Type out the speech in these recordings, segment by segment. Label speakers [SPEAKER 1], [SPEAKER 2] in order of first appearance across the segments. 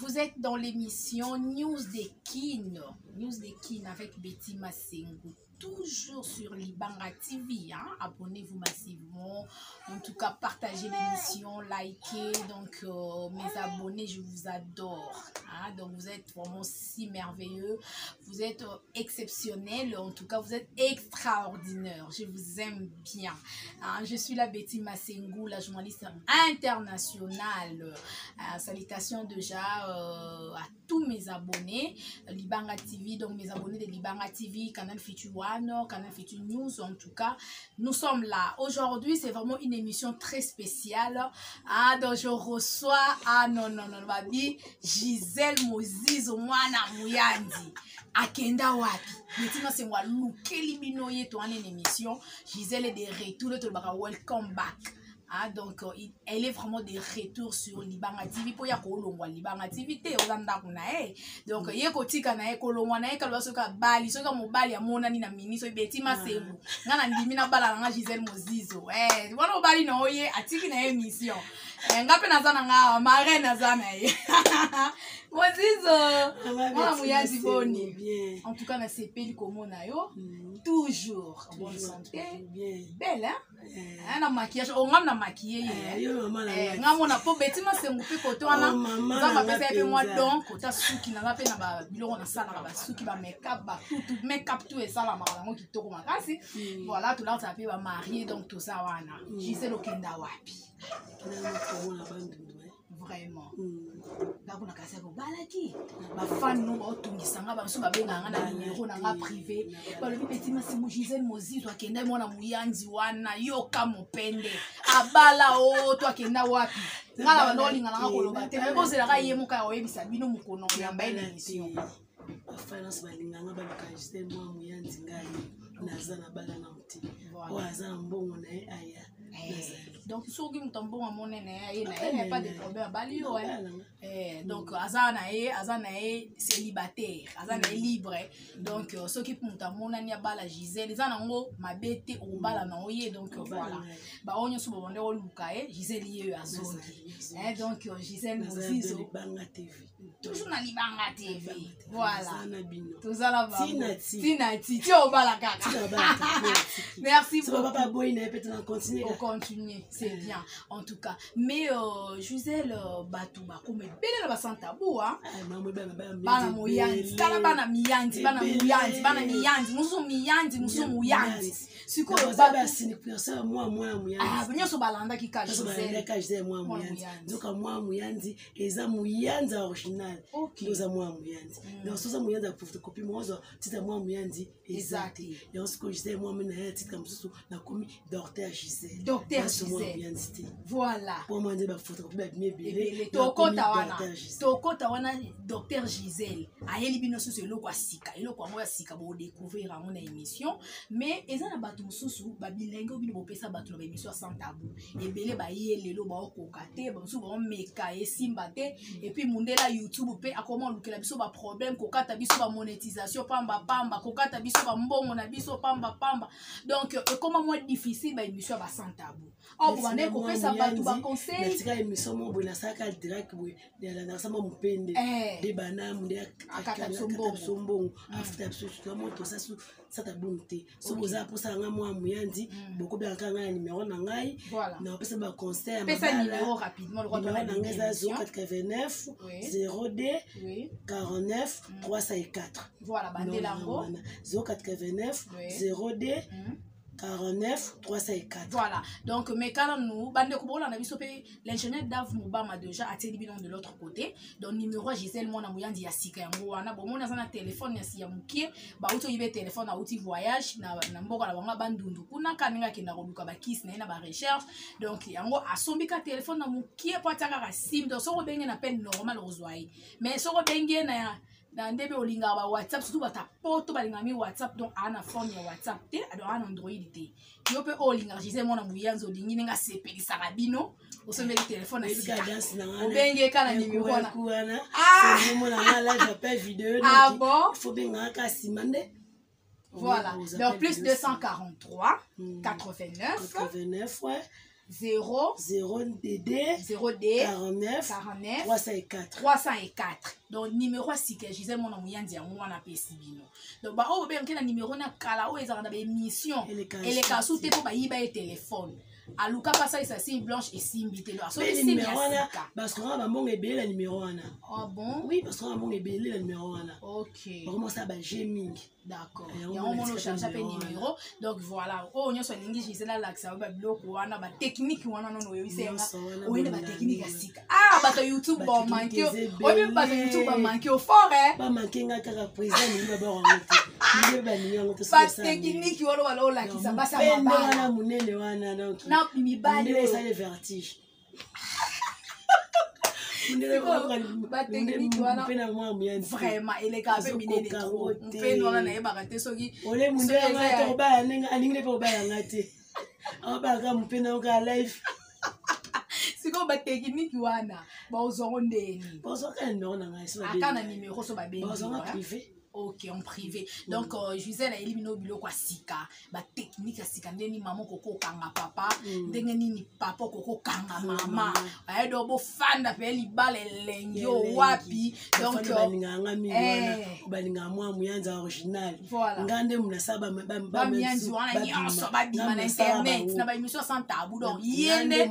[SPEAKER 1] vous êtes dans l'émission News des Kin. News des Kin avec Betty Masengo. Toujours sur Libanga TV. Hein? Abonnez-vous massivement. En tout cas, partagez l'émission, likez. Donc, mes abonnés, je vous adore. Hein? Donc, vous êtes vraiment si merveilleux. Vous êtes exceptionnels. En tout cas, vous êtes extraordinaires. Je vous aime bien. Hein? Je suis la Betty Masengo, la journaliste internationale. Salutations déjà à tous mes abonnés. Libanga TV, donc mes abonnés de Libanga TV, Canal Future One, Canal Future News, en tout cas, nous sommes là. Aujourd'hui, c'est vraiment une émission très spéciale. Ah, donc je reçois, babi, Gisèle Mozizo, Mwana Muyandi. Akenda wapi. Maintenant, c'est moi, Lukeli Binoye, toi, en émission. Gisèle est de retour, welcome back. Ah, donc, elle est vraiment de retour sur Libanga TV. Pour y avoir Libanga TV, donc, il y a côté kana kolongwa na ekalo soka bali soka mobali ya mona ni na ministre Betty Masengo. Ngana ndimina bala nga Gisèle Mozizo. Wana bali na oye atiki na émission. Ngape nazana nga marraine nazana ye. Mozizo. Mwana muyazi boni. En tout cas, na sepeli komona yo. Toujours en bonne santé. Belle, hein? Na maquillage, on a maquillé. On a pas Betty Masengo pe koto wana. Za ba pesa pe moi donc kota suki na pe na ba biloko na sala ba suki ba make-up ba tout make-up tout et ça la marango kitoko makasi. Voilà, tout là ça pe ba marié donc tout ça wana. Gisèle okenda wapi? Vraiment. Ngakuna kasi ko balaki. Ba fan no ba otungisanga ba so ba benga na numéro na nga privé. Ba le Betty Masengo Gisèle Mozizo akenda mwana muyanzi wana yoka mopende. Abala o to akenda wapi? Ngala ba lolinga na koloba te. Ba kozela ka yemo ka oyebisa bino mukono ya mba ene émission.
[SPEAKER 2] Ba finance ba linganga ba ka Gisèle mwana muyanzi ngai nazana bala na muti. Waza mbongo na aya.
[SPEAKER 1] Donc, si vous avez un bon il n'y a pas de problème. Donc, Azana est célibataire, Azana est libre. Donc, ceux qui ont un bon année à la Gisèle, ils ont ma bête au bal à Noé. Donc, voilà. On est sur le monde de Gisèle est à zone. Donc, Gisèle Mozizo. Toujours dans Libanga TV. Voilà. Tout ça là-bas. Tinati. Tu es au bal à caca. Merci beaucoup. On continue, c'est bien en tout cas. Mais Gisèle Batouba, comme belle la santa tabou, hein? Bana moyanzi, bana miyanzi, bana muyanzi, bana miyanzi, musu miyanzi, musu muyanzi. Siko
[SPEAKER 2] baba sinikuyosa moi muyanzi.
[SPEAKER 1] Ah, venir so balanda ki ka
[SPEAKER 2] Gisèle. Gisèle moi muyanzi. Zoka moi muyanzi, eza muyanzi original. Doza moi muyanzi. Donc soza muyanzi a photocopie mozo, tita moi muyanzi exact. Et on se ko Gisèle moi mena tita mususu na komi docteur Gisèle.
[SPEAKER 1] Docteur Gisèle. Voilà.
[SPEAKER 2] Pour moi, je photocopie bien.
[SPEAKER 1] Tokota wana docteur Gisèle. Ayeli bino so lo kwa sika. Elo kwa mo sika bo découvrir à mon émission. Mais eza na batu mususu ba bilengo bino bo pesa batu na émission sans tabou. Ebele ba yelelo ba okokate ba mususu ba meka esimba te et puis mundela YouTube pe akoma lukela biso ba problème kokata biso ba monétisation pamba kokata biso ba mbongo na biso pamba. Donc comment moi difficile ba émission ba sans tabou. Oh vous allez couper ça ba tout ba conseil.
[SPEAKER 2] Tika émission mo bona saka direct boy de la nasama mupende de banam de
[SPEAKER 1] akata
[SPEAKER 2] sombongo after absolument mo to ça ta bonté. So boza pour ça nga moi muyanzi beaucoup bien kanga numéro na ngai na pesa ba conseil
[SPEAKER 1] pesa numéro rapidement le
[SPEAKER 2] droit de la 089 02 49 304.
[SPEAKER 1] Voilà bandelango
[SPEAKER 2] 089 02 49 304.
[SPEAKER 1] Voilà. Donc, mais quand nous, l'ingénieur Dave Moubama déjà a été de l'autre côté. Donc, numéro Gisèle Mona Mouyandi Yasika Yangouana. Bon, on a un téléphone Yassi Yamoukie. Bah, auto ybe téléphone à outil voyage. Na mboka la banga bandundu. Kuna kaninga kina roduka ba kiss na ba recherche. Donc, yango asombika téléphone na Moukie pour ataka sim. Donc, so bengi na peine normal rozwai. Mais so bengi na dans ndebe olinga ba WhatsApp surtout ba ta poto ba linga mi WhatsApp donc ana phone ya WhatsApp te ado ana Android te yo pe olinga Gisèle mona muyanzo olingi nga sepeli sarabino osomeli téléphone na sika obenge kala numéro na
[SPEAKER 2] c'est mona là j'appelle vidéo
[SPEAKER 1] ah bon
[SPEAKER 2] il faut benga ka simande
[SPEAKER 1] voilà donc plus 243 89
[SPEAKER 2] ouais
[SPEAKER 1] 0
[SPEAKER 2] 0D 49 304
[SPEAKER 1] donc numéro sika Gisèle mona moyandi ya mwana pesi bino donc ba o be na numéro na kala o ezaka na ba émission ele ka soute po ba yiba e téléphone aluka pasa isa si blanche et simbi te lo so
[SPEAKER 2] le numéro wana parce que on va monga ebele la numéro wana.
[SPEAKER 1] Ah bon?
[SPEAKER 2] Oui, parce qu'on va monga ebele la numéro wana.
[SPEAKER 1] OK.
[SPEAKER 2] On commence à ba gaming.
[SPEAKER 1] D'accord. Il y a un moment où change un numéro. Donc voilà. Oh, on y a son lingi Gisèle là que ça va bloquer wana ba technique wana non oui c'est on est ba technique asika. Ah ba to YouTube ba manquer. On même pas YouTube ba manquer au fort hein.
[SPEAKER 2] Ba manquer nga kaka président ni ba ba ngoti. Ni ba ni ngo to
[SPEAKER 1] ba technique wala wala la ki ça ba ça
[SPEAKER 2] ba wana munene wana donc.
[SPEAKER 1] Na mi ba
[SPEAKER 2] ni ça les vertiges.
[SPEAKER 1] Vraiment ele ka pe minene mpe nona na yeba te soki
[SPEAKER 2] ole munde nga to ba nenga aningle pe ba ngati abaka mpena ka live
[SPEAKER 1] siko ba technique wana ba ozongo ndeni
[SPEAKER 2] ba ozonga numéro na ngai so ba
[SPEAKER 1] akana numéro so ba bengi
[SPEAKER 2] ba ozonga privé.
[SPEAKER 1] Ok, en privé. Donc, Gisèle a éliminé biloko kwa sika. Ba technique sika ndeni maman koko kanga papa, ndenge nini papa koko kanga mama. Aye do bo fanda pe libala lenyo wapi. Donc
[SPEAKER 2] balinga ngami balinga mwa muyanza original. Ngande muna saba ba
[SPEAKER 1] muyanzi wana nyonso ba bima na internet na ba émission sans tabou. Donc yene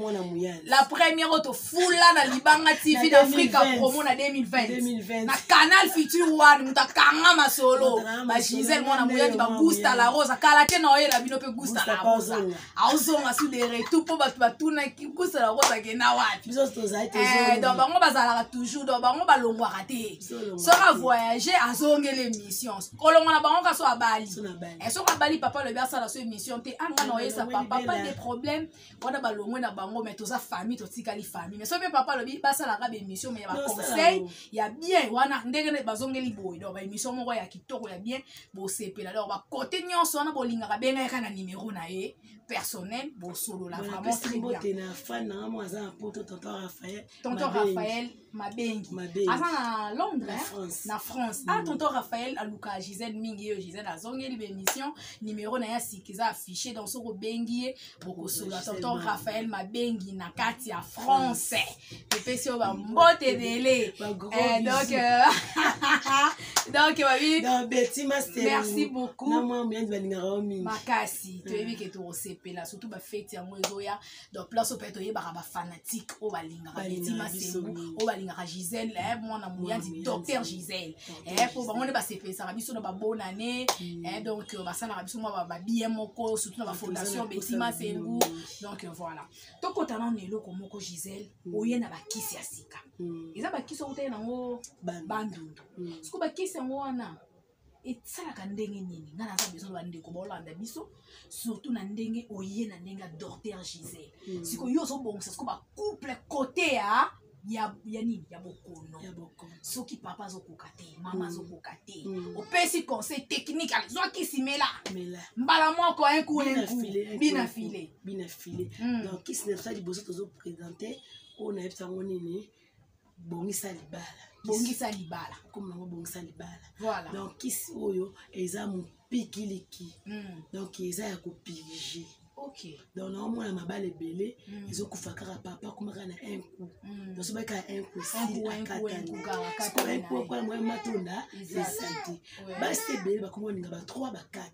[SPEAKER 1] la première auto fula na Libanga TV d'Afrique promo na 2020. Na Canal Future One mutakanga masolo ba Gisèle mwana moyandi ba gusta la rose kala te na oyela bino pe gusta la rose aozonga sur des retours po batu batuna ki gusta la rose ke na wapi donc bango bazalaka toujours donc bango balongwaka te soka voyager azonge l'émission kolonga na bango kaso abali soka abali papa le bersa la so émission te anga na oyesa papa pas de problème wana balongwe na bango mais toza famille totikali famille mais so pe papa le bersa la ka émission mais ya ba conseil ya bien wana ndenge bazongeli boy donc ba émission ya kitoko ya bien bo sepela alors ba côté nyonso wana bolinga benga kana numéro na ye personnel bo solo la vraiment très bien
[SPEAKER 2] na fan na mo aza poto
[SPEAKER 1] tonton Raphaël Mabengi asa na Londres na France ah tonton Raphaël aluka Gisèle mingi Gisèle azongeli be émission numéro na ya sikiza affiché dans so bengi boko solo tonton Raphaël Mabengi na kati ya France pepesi ba mbote dele donc oui merci beaucoup makasi toyebi ke to sepela surtout ba fête ya mozoya donc place au peto yeba ba fanatique o balinga ba betima sengu o balinga Gisèle mwana moyandi docteur Gisèle pour bango ba sepesa ba biso na ba bonne année donc basana ba biso ba bien moko surtout na ba fondation betima sengu donc voilà to kotana nelo ko moko Gisèle oyena ba kisi ya sika eza ba kisi o tena ngo bandundu siko ba kisi ngo wana esalaka ndenge nini nga naza besoin ba ndeko bolanda biso surtout na ndenge oye na ndenge docteur Gisèle siko yo so bongisa siko ba couple côté ya nini ya bokono soki papa zo kokate mama zo kokate opesi conseil technique zo kisimela mbala moko un coup bina filé
[SPEAKER 2] donc kisi na ça liboso tozo présenter on a ebsango nini bongisa libala comme nango bongisa libala
[SPEAKER 1] voilà
[SPEAKER 2] donc kisi oyo eza mopikiliki donc eza ya kopilije
[SPEAKER 1] ok
[SPEAKER 2] donc na mwana mabala ebele ezokufa kaka papa komaka na un coup donc so baka un coup kwa mwa matonda esante basi ebele bakoma ninga ba 3 ba 4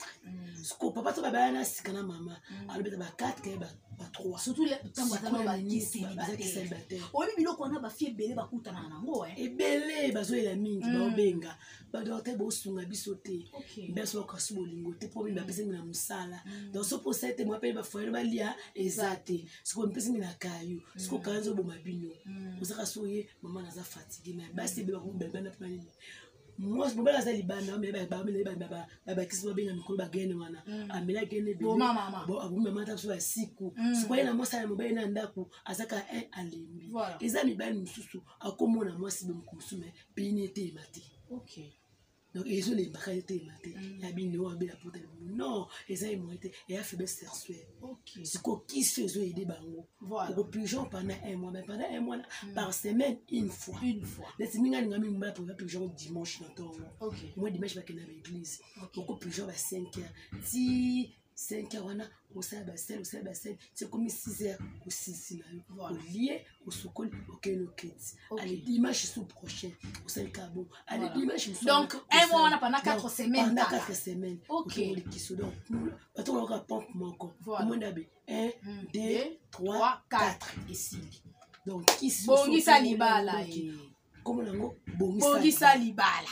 [SPEAKER 2] siko papa to babaya na sika na mama alobeta ba 4 ke ba 3
[SPEAKER 1] surtout le tango atano ba kisi obi biloko na ba fie ebele bakutana nango
[SPEAKER 2] ebele bazoyela mingi baobenga badokter bosunga biso te beso kasi bolingo te po bimba pesa na musala donc so pour cette moi pe ba foyer balia ezate siko mpesa na kayo siko kanzo boma bino osaka soye mama naza fatigué mais basi be ba na pani moi je bobala za libana mais ba kisi bobenga mikolo ba gene wana amela gene be bo abumba mata so ba siku siko yana mosa ya mobile na ndako azaka un alembi eza mibali mususu akomona mwasi be mkusume pini te mate
[SPEAKER 1] ok
[SPEAKER 2] donc ils ont les bagailletés maté ya bino abela pour non ils ont moité et a faiblesse sexuelle
[SPEAKER 1] ok
[SPEAKER 2] c'est quoi qui se zo aider bango voilà pour pigeon pendant un mois mais pendant un mois par semaine une fois les minga ngami mbala pour pigeon dimanche na tongo
[SPEAKER 1] ok
[SPEAKER 2] moi dimanche va que na l'église beaucoup pigeon va 5 heures si 5 heures wana osala basel c'est comme 6 heures osisi na yo olie osokoli okende oketi allez dimanche sous prochain osali ka bon allez dimanche
[SPEAKER 1] donc un mois wana pendant 4 semaines
[SPEAKER 2] pendant 4 semaines ok likiso donc bato baloka pompe moko omonda be 1 2 3 4 esili donc kisi
[SPEAKER 1] bongisa libala
[SPEAKER 2] comme nango
[SPEAKER 1] bongisa libala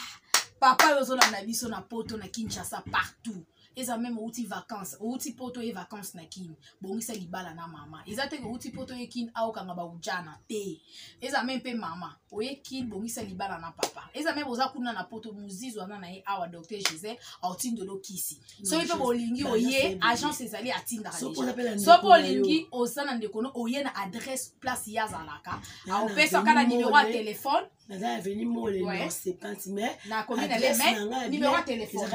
[SPEAKER 1] papa ozolanda biso na poto na Kinshasa partout eza même outi vacances outi poto et vacances na kini bongisa libala na mama eza te outi poto e kini aokanga ba ujana te eza même pe mama oye kini bongisa libala na papa eza même oza kuna na poto muzizo ana na ye awa docteur Gisèle autindo lo kisi so ipe bolingi oye agence ezali atinda déjà so bolingi osana ndekono oye na adresse place yazalaka aopesa kana numéro à téléphone
[SPEAKER 2] naza venu mole non c'est pas mais
[SPEAKER 1] na commune les mais numéro à téléphone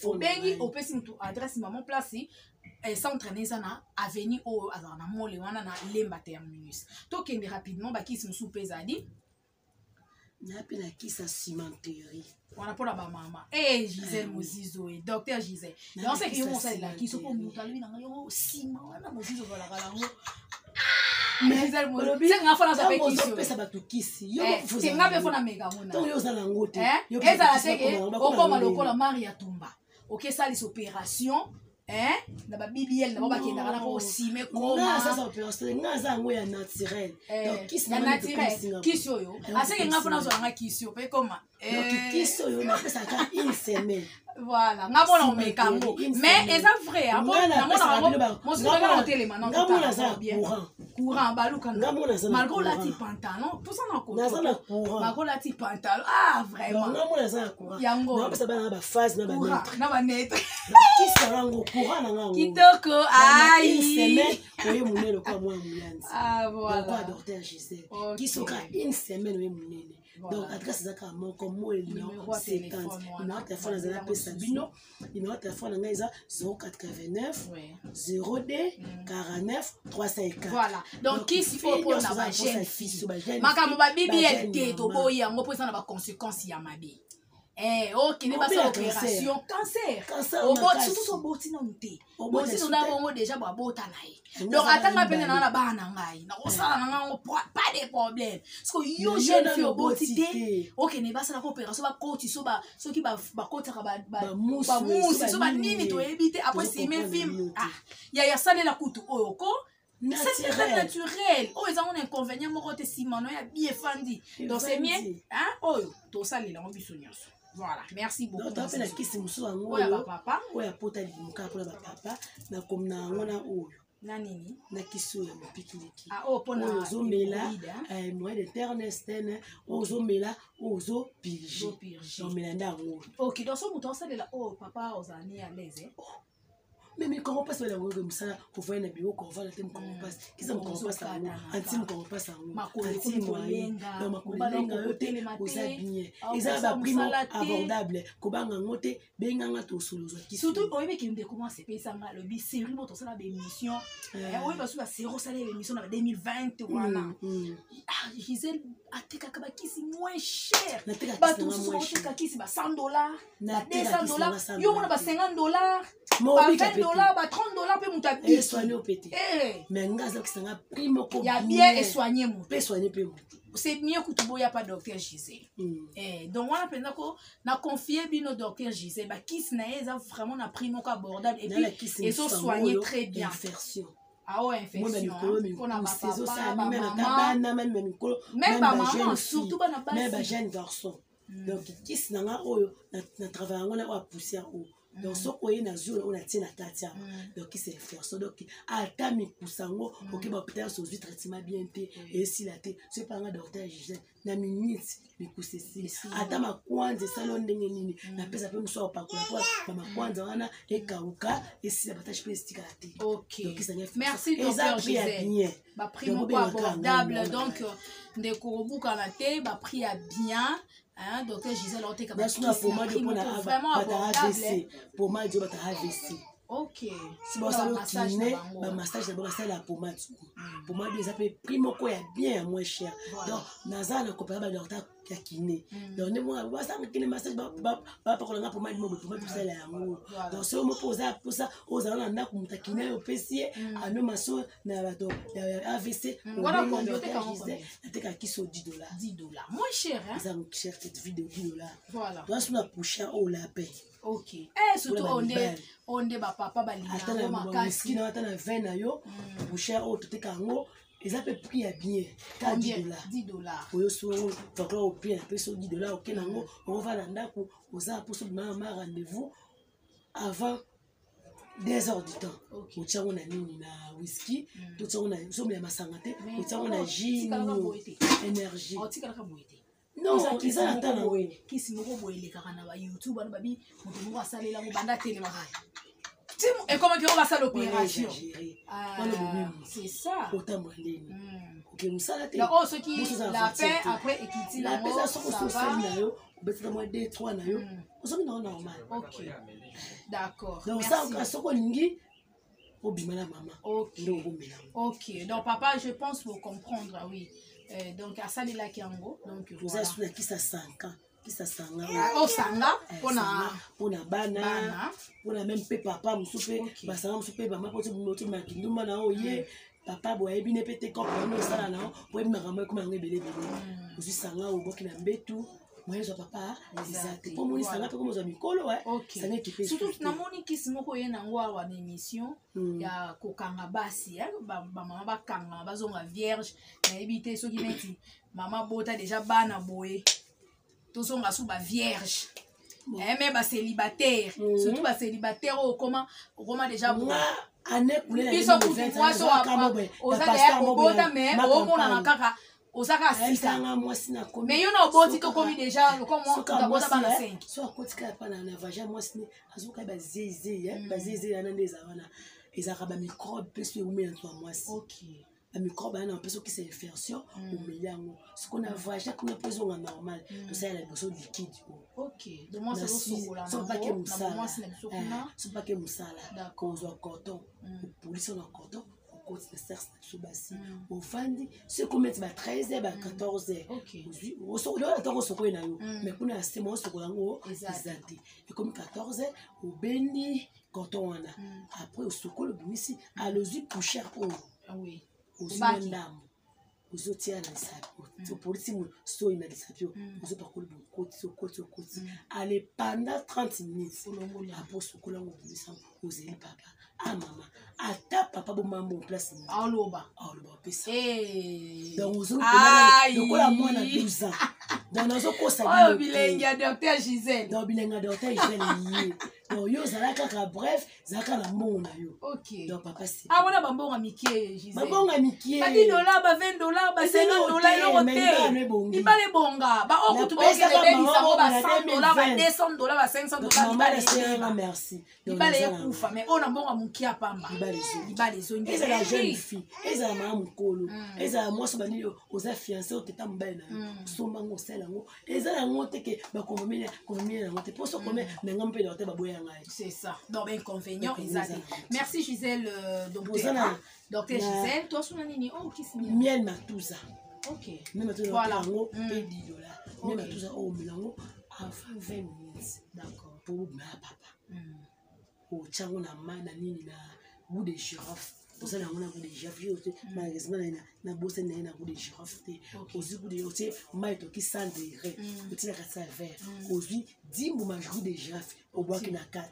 [SPEAKER 1] obengi opesi mutu adresse maman place centre neza na avenue o azana mole wana na lemba terminus tokende rapidement bakisi musu pezadi
[SPEAKER 2] na pe la kisa cimenterie
[SPEAKER 1] wana pour la mama Gisèle Mozizo et docteur Gisèle donc c'est que on sait la kiso pour mutu ali na yo ciment wana Mozizo voilà galango mais Gisèle Mozizo c'est nga fona za pe kiso
[SPEAKER 2] pesa batu kisi yo
[SPEAKER 1] c'est nga be fona mega mona
[SPEAKER 2] donc yo za na ngote
[SPEAKER 1] yo eza la teke okoma lokola Maria Tumba OK ça les opérations na ba BBL na ba bakenda kana ko sime koma
[SPEAKER 2] ça opération nga za ngo ya naturel donc kisi
[SPEAKER 1] na naturel kisi oyo aseke nga fona zo nga kisi oyo pe koma
[SPEAKER 2] donc kisi oyo na pesa ka une semaine
[SPEAKER 1] voilà nga bona mekango mais eza vrai na mona mo se nga na télé maintenant
[SPEAKER 2] nga mona za
[SPEAKER 1] courant baluka malgré la ti pantalon tout ça na ko malgré la ti pantalon vraiment
[SPEAKER 2] nga mona za courant
[SPEAKER 1] yango
[SPEAKER 2] na pesa ba phase na ba net kisi rango courant na nga
[SPEAKER 1] kitoko
[SPEAKER 2] une semaine oye munene kwa mwa muyanzi
[SPEAKER 1] voilà
[SPEAKER 2] kwa docteur Gisèle kisi ka une semaine oye munene donc adresse zaka moko mole numéro 50 numéro téléphone za pesa bino numéro téléphone nga eza 089 02 49 304
[SPEAKER 1] voilà donc kisi faut pour na ba jeune fille makambo ba BBL te to boya ngo pesa na ba conséquences ya mabe ok ne basa opération cancer surtout so boti na nte boti na bongo déjà ba bota na ye donc atanga pene na bana ngai na osala na ngango pas de problème parce que yo jeune fille boti te ok ne basa na opération ba koti so ba soki ba kota ba musi so ba nini to éviter après c'est même film ya sale la kutu oyo ko c'est naturel oh ils ont un inconvénient moko te simano ya bien fandi donc c'est mieux oyo to sale la biso nyonso. Voilà, merci beaucoup.
[SPEAKER 2] Donc, tu as fait kisi musu ango yo papa oya pota limuka pour ba papa na comme na ngona oyo
[SPEAKER 1] na nini
[SPEAKER 2] na kiso ya mopikiliki
[SPEAKER 1] pona
[SPEAKER 2] ozomela moyen de ternestene ozomela ozo pige donc melanda ngo
[SPEAKER 1] OK donc so muto osalela papa ozani à l'aise
[SPEAKER 2] mais comment passe la roue comme ça pour voir na bio qu'on va la thème comment passe qui ça comment passe ça intime comment passe ça intime moyenga donc makolenga yote oza bien eza ba primo abordable kobanga ngote benganga to solozo
[SPEAKER 1] surtout oyebi ki ndeko comment c'est pesa nga le bi série moto sala ba émission oyebi ba suba zéro salaire émission na 2020 wana Gisèle ateka ka ba kisi moins cher ba tout so ateka kisi ba $100 na $200 yo mona ba $50 $20 ba $30 pe muta
[SPEAKER 2] bien soigner au pété mais ngaza kisanga primo ko
[SPEAKER 1] ya bien et soigner mu
[SPEAKER 2] pe soigner pe mu
[SPEAKER 1] c'est mieux que tu boya pas docteur Gisèle donc on a pensé ko na confier bino docteur Gisèle ba kisi na eza vraiment na primo ko abordable et puis et so soigner très bien
[SPEAKER 2] infection
[SPEAKER 1] infection pour na papa
[SPEAKER 2] même maman
[SPEAKER 1] surtout ba na basi
[SPEAKER 2] même ba jeune garçon donc kisi na nga oyo na travail ngona o poussière o donc so koye na jour on a tina tatia donc qui c'est faire ça donc atami kusango OK ba peut-être so traitement bien té et si la té c'est pas un docteur Gisèle na minute mikusesi atama kwanza salon ndenge nini na pesa pe mso pa kwa mama kwanza wana ekauka esi la batache pe stika la té
[SPEAKER 1] OK merci docteur Gisèle ba primo abordable donc ndeko buka la té ba prix à bien docteur Gisèle on te capable
[SPEAKER 2] vraiment abordable pour moi je bata AVC
[SPEAKER 1] Ok.
[SPEAKER 2] Si vous avez un massage, d'abord, c'est la pommade. Pommade, ils appellent primo quoi, bien moins cher. Donc, Nazar, le copain, il docteur qui a kiné. Donc, moi, ça, qui massage, pas pour la pommade, pommade, tout ça, là. Donc, si on me pose pour ça, aux allants, on a comme ta kiné, au PC, à nos masseurs, AVC,
[SPEAKER 1] voilà, combien
[SPEAKER 2] de qui sont $10.
[SPEAKER 1] $10. Moins cher, hein?
[SPEAKER 2] Ça, cher, cette vidéo $10.
[SPEAKER 1] Voilà.
[SPEAKER 2] Donc, si on a poussé, on l'a paye.
[SPEAKER 1] Ok. Surtout on est papa balina.
[SPEAKER 2] Whisky na atana vin na yo, poussé, on tout est kango. Ils appellent prix à bien. $10. Oyo so donc là au prix un peu sur $10 OK nango, on va là ndako, oza pour ce ma rendez-vous avant 2 heures du temps. Au tient on a nini na whisky, tout ça on a somme ya masangate, au tient on a gin, énergie. Non, ils ont atteint oui.
[SPEAKER 1] Qui si moko boyele kaka na ba YouTube na babi moto moko asalela mo banda télé makaya. Et comment que on va ça l'opération? C'est ça.
[SPEAKER 2] Autant moleni. OK, musala té.
[SPEAKER 1] Donc oh ce qui la paix après équiti
[SPEAKER 2] la paix ça sont na yo, betela moi 2 3 na yo. Ozo na normal.
[SPEAKER 1] OK. D'accord.
[SPEAKER 2] Donc ça on soko lingi obimala maman.
[SPEAKER 1] OK. OK. Donc papa, je pense pour comprendre oui. Donc à ça là qui en gros donc
[SPEAKER 2] vous avez souhaité qui ça 5 ans qui ça sanga
[SPEAKER 1] oh sanga
[SPEAKER 2] pona bana pona même papa musupe basanga musupe ba mapoto muto makinduma na oye papa boye bine pete ko no sala na boye makama ko mangwe belé usi sanga oboki na mbetu moyezo papa exact pour moni sanga pe ko mozo mikolo ouais sanga qui
[SPEAKER 1] surtout na moni kisi moko ye na ngwa wa émission ya kokanga basi ba mama ba kanga bazonga vierge na ebité soki neti mama bota déjà bana boye to songa su ba vierge mais ba célibataire surtout ba célibataire comment déjà bon
[SPEAKER 2] ane kule
[SPEAKER 1] na biso kutu mwaso oza ya bota mais o mona na kaka osaka sisa mais yo na oboti to komi déjà comment ta bota bana 5
[SPEAKER 2] so akotika pa na vaja mwasini azuka ba zeze ba zeze na ndeza wana ezaka ba microbe peso umi en toi mwasi
[SPEAKER 1] OK
[SPEAKER 2] ba microbe na peso qui c'est infection au miliango ce qu'on a vaja qu'on a peso normal to ça la besoin liquide
[SPEAKER 1] OK de moi ça sokola
[SPEAKER 2] so pas que musala
[SPEAKER 1] so
[SPEAKER 2] pas que musala d'accord zo coton police na coton côté de serre sous bassi au vandi ce qu'on met 13h 14h aujourd'hui au so là tant qu'on soko na yo mais kuna c'est moi soko lango exact et comme 14h au beni coton wana après au soko le bimisi à lozi pour cher
[SPEAKER 1] oui
[SPEAKER 2] au mandam aux autres na sapo to polisi mo so ina de sapo aux pas ko côté allez pendant 30 minutes après soko lango bimisa aux papa ah maman ata papa bo mambo place
[SPEAKER 1] aloba
[SPEAKER 2] pesa
[SPEAKER 1] eh
[SPEAKER 2] donc ozo kola mwana 12 ans donc nazo kosa
[SPEAKER 1] oh bilenga docteur Gisèle
[SPEAKER 2] donc bilenga docteur Gisèle donc yo zalaka ka bref zalaka na mbongo na yo
[SPEAKER 1] OK
[SPEAKER 2] donc papa c'est
[SPEAKER 1] wana bambonga mikie Gisèle
[SPEAKER 2] bambonga mikie
[SPEAKER 1] ba $10 ba $20 ba $50 eloko te ibale bonga ba okutu ba okele sango ba $100 ba $200 ba $500
[SPEAKER 2] ibale merci
[SPEAKER 1] ibale ekufa mais ona mbonga mukia pamba ibale zongi
[SPEAKER 2] ezala jeune fille ezala mama mukolo ezala mwasi bani oza fiancé oteta mobali na yo sombango osala ngo ezala ngo te ke bakomomile na ngo te poso kome na nga mpe docteur baboya ngai
[SPEAKER 1] c'est ça donc inconvénient exact merci Gisèle docteur Gisèle toi suna nini oh kisimi
[SPEAKER 2] miel matuza
[SPEAKER 1] OK
[SPEAKER 2] miel matuza voilà ngo $10 miel matuza oh milango avant 20 minutes d'accord pour ma papa au chango na mana nini na goût de girofle ça na goût de girofle malheureusement na bosse na goût de girofle aussi goût de aussi mai to qui 100 degrés petit la ça vert aussi 10 mois goût de girofle au bois qui na 4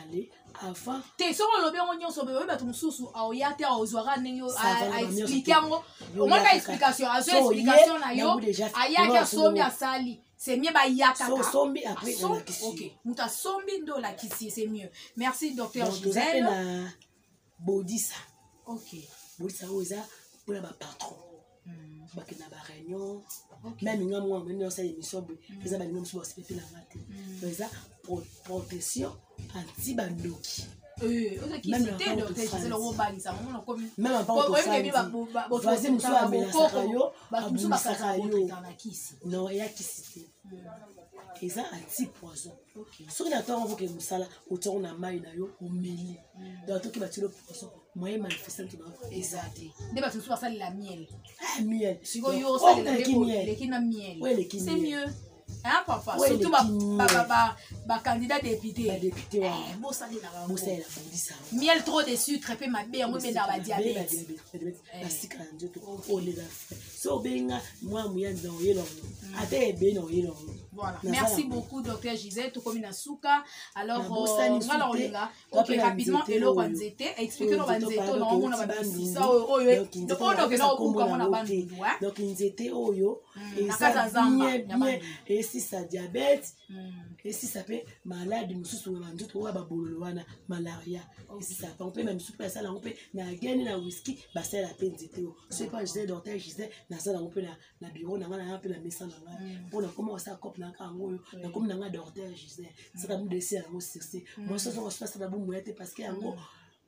[SPEAKER 2] allez avant
[SPEAKER 1] te so lo be onyo so be ba tu mususu au ya te au zwara nenyo a expliquer ngo au moins la explication na yo aya ka somi asali c'est mieux ba yakaka
[SPEAKER 2] sombi après la question
[SPEAKER 1] OK muta sombi ndo la kisi c'est mieux merci docteur Gisèle
[SPEAKER 2] bodisa
[SPEAKER 1] OK
[SPEAKER 2] bodisa oza pour la patron ba kina ba réunion même nga moi on ça émission ils a ba ngam so spécial la matin donc ça protection anti bandoki
[SPEAKER 1] même docteur Gisèle on ba ça on comme
[SPEAKER 2] même pas vas-y monsieur amela sakayo abusaka yo non ya kisite eza anti poison soki na ntango okoke mosala otongo na mai na yo omeli donc toki batilo poison moyen manifestant na
[SPEAKER 1] eza te nde bato mosusu basalela miel
[SPEAKER 2] miel
[SPEAKER 1] sikoyo osalelaki na miel c'est mieux. Hein, papa? Surtout candidat député. Miel trop de sucre, et ma belle, on met dans la diabète. Voilà. Merci beaucoup, Dr. Gisèle. Tout comme Nasuka. Alors, ok, rapidement, hello, Wanzete. Expliquez-nous, Wanzete, non, on a pas dit ça.
[SPEAKER 2] Donc, Nzete, Oyo, et si ça diabète, et si ça fait malade, malaria, et si ça on peut même souper ça, on peut na gagner na whisky, bah c'est la peine Nzete. C'est pas Gisèle, docteur Gisèle, na ça on peut na bureau, na un peu la maison, pour na comment ça coupe na kango, na comme na docteur Gisèle, ça va me laisser à moi c'est moi ça on se passe la boum parce que yango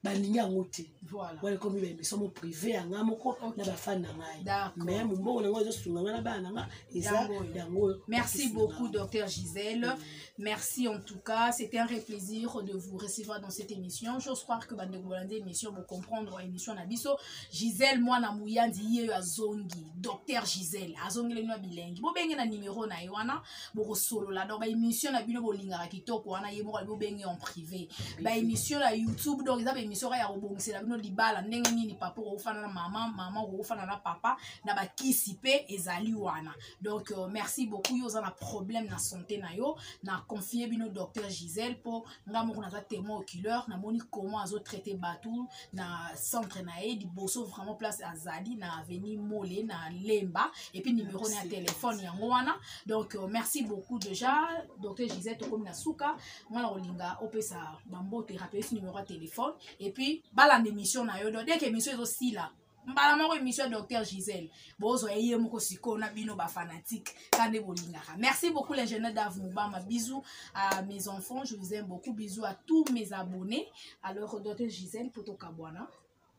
[SPEAKER 2] balingi yango te voilà comme il est somo privé anga moko na ba fan na ngai mais mon bon ngo zo sunga na ba na nga eza yango.
[SPEAKER 1] Merci beaucoup Dr. Gisèle. Merci en tout cas, c'était un vrai plaisir de vous recevoir dans cette émission. J'ose croire que bande bolande émission vous comprendre émission na biso Gisèle moi na muyandi ye azongi Dr. Gisèle azongi le no bilingue bo benge na numéro na wana bo solo la donc ba émission na bino bolinga kitoko wana ye mo bo benge en privé ba émission na YouTube donc ça émission ya robongisela bino libala ndenge nini papa ofana na mama ofana na papa na ba kisipe ezali wana donc merci beaucoup yo za na problème na santé na yo na confier bino Dr. Gisèle pour ngamo na za témoin oculaire na moni comment azo traiter batou na centre na e di bosso vraiment place azali na avenue Molé na Lemba et puis numéro na téléphone yango wana donc merci beaucoup déjà Dr. Gisèle to comme na suka ngala olinga opesa bambo thérapie numéro de téléphone et puis balande émission na yo dès que émission est aussi là mbala moko émission Dr. Gisèle bozo yeye moko siko na bino ba fanatique kande bolingaka. Merci beaucoup l'ingénieur Dave Mubama, bisous à mes enfants, je vous aime beaucoup, bisous à tous mes abonnés. Alors Dr. Gisèle poto kabwana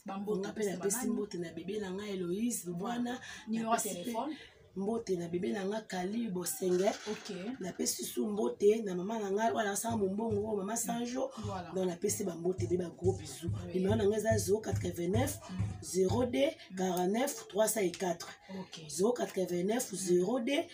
[SPEAKER 1] bambo
[SPEAKER 2] appelle la simbote na bébé na nga Eloïse bwana
[SPEAKER 1] numéro de téléphone
[SPEAKER 2] mbote na bébé na nga Kali Bosenge na pesi su mbote na maman na nga wala sa mbongo maman Sanjo donc na pesi ba mbote be ba gros bisous numéro na nga za 089 02 49 304 089 02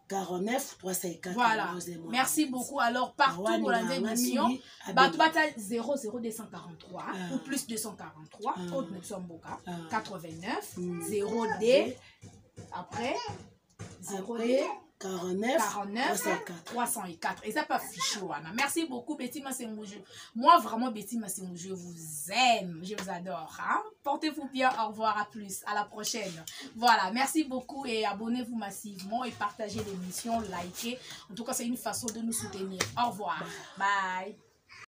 [SPEAKER 2] 49 304.
[SPEAKER 1] Voilà. Merci beaucoup. Alors partout pour la émission, Batubata 00243 ou plus 243 Côte Metsomboka 89 0D après 0D
[SPEAKER 2] 49
[SPEAKER 1] 304 et ça pas fichu wana. Merci beaucoup Betty Massemoujo. Moi vraiment Betty Massemoujo, je vous aime, je vous adore hein? Portez-vous bien, au revoir, à plus, à la prochaine. Voilà, merci beaucoup et abonnez-vous massivement et partagez l'émission, likez. En tout cas, c'est une façon de nous soutenir. Au revoir. Bye.